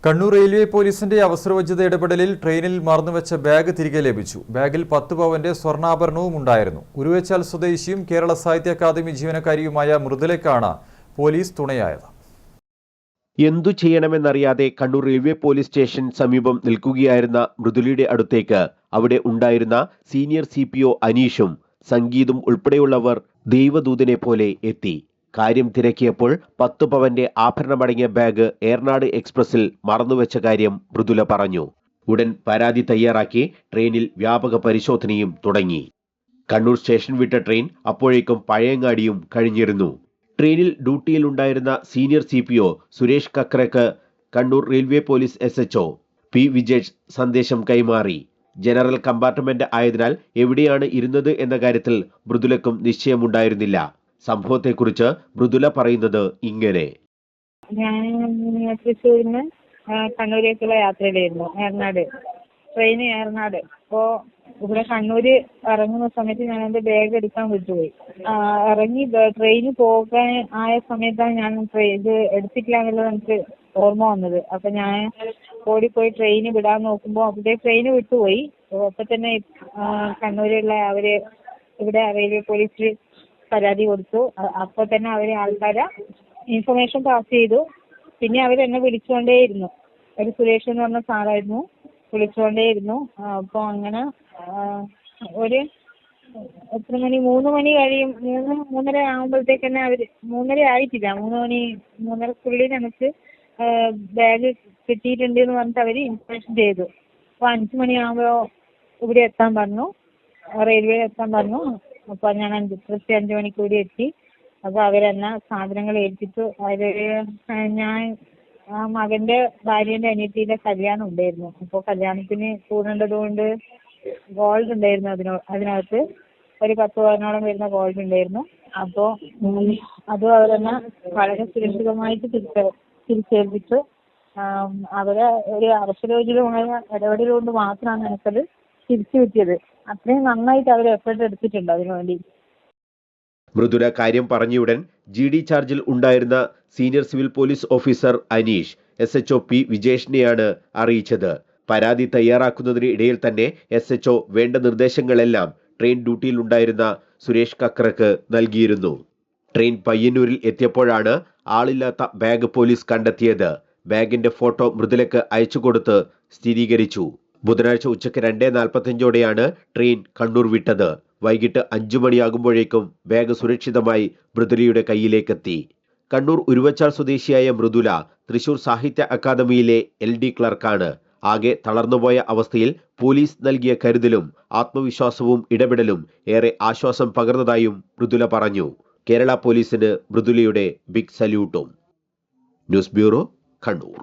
Kannur railway പോലീസിന്റെ അവസരോചിത ഇടപെടലിൽ ട്രെയിനിൽ മറന്നുവെച്ച ബാഗ് തിരികെ ലഭിച്ചു. ബാഗിൽ 10 പവന്റെ സ്വർണ്ണാഭരണവും ഉണ്ടായിരുന്നു. ഉരുവച്ചാൽ സ്വദേശിയും കേരള സാഹിത്യ അക്കാദമി ജീവനക്കാരിയുമായ മൃദുലയ്ക്കാണ് പോലീസ് തുണയായത്. എന്തു ചെയ്യണമെന്നറിയാതെ കണ്ണൂർ റെയിൽവേ പോലീസ് സ്റ്റേഷൻ സമീപം നിൽക്കുകയായിരുന്ന മൃദുലയുടെ അടുത്തേക്ക് അവിടെ ഉണ്ടായിരുന്ന സീനിയർ CPO അനീഷും സംഗീതും ഉൾപ്പെടെയുള്ളവർ ദൈവദൂതനെ പോലെ എത്തി. കാര്യം തിരക്കിയപ്പോൾ 10 പവന്റെ ആഭരണമടങ്ങിയ ബാഗ് ഏർനാട് എക്സ്പ്രസിൽ മറന്നുവെച്ച കാര്യം മൃദുല പറഞ്ഞു. ഉടൻ പരാതി തയ്യാറാക്കി ട്രെയിനിൽ വ്യാപക പരിശോധനയും തുടങ്ങി. കണ്ണൂർ സ്റ്റേഷൻ വിട്ട ട്രെയിൻ അപ്പോഴേക്കും പഴയങ്ങാടിയും കഴിഞ്ഞിരുന്നു. ട്രെയിനിൽ ഡ്യൂട്ടിയിലുണ്ടായിരുന്ന സീനിയർ CPO സുരേഷ് കക്രക്ക് Kannur railway police SHO P Vijesh സന്ദേശം കൈമാറി. ജനറൽ കമ്പാർട്ട്മെന്റ് ആയതിനാൽ എവിടെയാണ് ഇരുന്നത് എന്ന കാര്യത്തിൽ മൃദുലക്കും നിശ്ചയമുണ്ടായിരുന്നില്ല. സംഭവത്തെക്കുറിച്ച് മൃദുല പറയുന്നത് ഇങ്ങനെ. ഞാൻ തൃശ്ശൂരിന് കണ്ണൂരേക്കുള്ള യാത്രയിലായിരുന്നു. ട്രെയിൻ ഏർനാട്. അപ്പോൾ ഇവിടെ കണ്ണൂര് ഇറങ്ങുന്ന സമയത്ത് ഞാൻ എൻ്റെ ബാഗ് എടുക്കാൻ വിട്ടുപോയി. ഇറങ്ങി ട്രെയിന് പോകാൻ ആയ സമയത്താണ് ഞാൻ ഇത് എടുത്തിട്ടില്ല എന്നുള്ളത് എനിക്ക് ഓർമ്മ വന്നത്. അപ്പൊ ഞാൻ ഓടിപ്പോയി ട്രെയിന് വിടാൻ നോക്കുമ്പോൾ അവിടെ ട്രെയിന് വിട്ടുപോയി. അപ്പൊ തന്നെ കണ്ണൂരുള്ള അവര് ഇവിടെ റെയിൽവേ പോലീസിൽ പരാതി കൊടുത്തു. അപ്പോൾ തന്നെ അവര് ആൾക്കാരെ ഇൻഫർമേഷൻ പാസ് ചെയ്തു. പിന്നെ അവരെന്നെ വിളിച്ചുകൊണ്ടേയിരുന്നു. ഒരു സുരേഷ് എന്ന് പറഞ്ഞ സാറായിരുന്നു, വിളിച്ചുകൊണ്ടേയിരുന്നു. അപ്പോൾ അങ്ങനെ ഒരു എത്ര മണി 3 മണി കഴിയും, 3:30 ആകുമ്പോഴത്തേക്ക് തന്നെ അവര് 3:30 ആയിട്ടില്ല, 3:30 നമുക്ക് ബാഗ് കിട്ടിയിട്ടുണ്ട് എന്ന് പറഞ്ഞിട്ട് അവര് ഇൻഫർമേഷൻ ചെയ്തു. അപ്പോൾ 5 മണിയാകുമ്പോൾ ഇവിടെ എത്താൻ പറഞ്ഞു, റെയിൽവേ എത്താൻ പറഞ്ഞു. അപ്പോൾ ഞാൻ 5 മണിക്ക് കൂടി എത്തി. അപ്പോൾ അവരെന്നെ സാധനങ്ങൾ ഏൽപ്പിച്ചു. ഞാൻ മകന്റെ ഭാര്യന്റെ അനിയത്തിയുടെ കല്യാണം ഉണ്ടായിരുന്നു. അപ്പോൾ കല്യാണത്തിന് കൂടേണ്ടത് കൊണ്ട് ഗോൾഡ് ഉണ്ടായിരുന്നു. അതിനകത്ത് ഒരു 10 പവനോളം വരുന്ന ഗോൾഡ് ഉണ്ടായിരുന്നു. അപ്പോൾ അതും അവരെന്നെ വളരെ സുരക്ഷിതമായിട്ട് തിരിച്ചേൽപ്പിച്ചു. അവരെ ഒരു അവസരോചിതമായ ഇടപെടൽ കൊണ്ട് മാത്രമാണ് എനിക്കത് തിരിച്ചു കിട്ടിയത്. അത്രയും നന്നായിട്ട് അവർ എഫേർട്ട് എടുത്തിട്ടുണ്ട് അതിനുവേണ്ടി. മൃദുല കാര്യം പറഞ്ഞയുടൻ GD ചാർജിൽ ഉണ്ടായിരുന്ന senior civil police officer Aneesh SHO P വിജേഷിനെയാണ് അറിയിച്ചത്. പരാതി തയ്യാറാക്കുന്നതിന് ഇടയിൽ തന്നെ SHO വേണ്ട നിർദ്ദേശങ്ങളെല്ലാം ട്രെയിൻ ഡ്യൂട്ടിയിലുണ്ടായിരുന്ന സുരേഷ് കക്രക്ക് നൽകിയിരുന്നു. ട്രെയിൻ പയ്യന്നൂരിൽ എത്തിയപ്പോഴാണ് ആളില്ലാത്ത ബാഗ് പോലീസ് കണ്ടെത്തിയത്. ബാഗിന്റെ ഫോട്ടോ മൃദുലക്ക് അയച്ചുകൊടുത്ത് സ്ഥിരീകരിച്ചു. ബുധനാഴ്ച ഉച്ചയ്ക്ക് 2:45 ട്രെയിൻ കണ്ണൂർ വിട്ടത്. വൈകിട്ട് 5 മണിയാകുമ്പോഴേക്കും ബാഗ് സുരക്ഷിതമായി മൃദുലയുടെ കയ്യിലേക്കെത്തി. കണ്ണൂർ ഉരുവച്ചാൽ സ്വദേശിയായ മൃദുല തൃശൂർ സാഹിത്യ അക്കാദമിയിലെ LD ക്ലർക്കാണ്. ആകെ തളർന്നുപോയ അവസ്ഥയിൽ പോലീസ് നൽകിയ കരുതലും ആത്മവിശ്വാസവും ഇടപെടലും ഏറെ ആശ്വാസം പകർന്നതായും മൃദുല പറഞ്ഞു. കേരള പോലീസിന് മൃദുലയുടെ ബിഗ് സല്യൂട്ടും. News bureau, Kannur.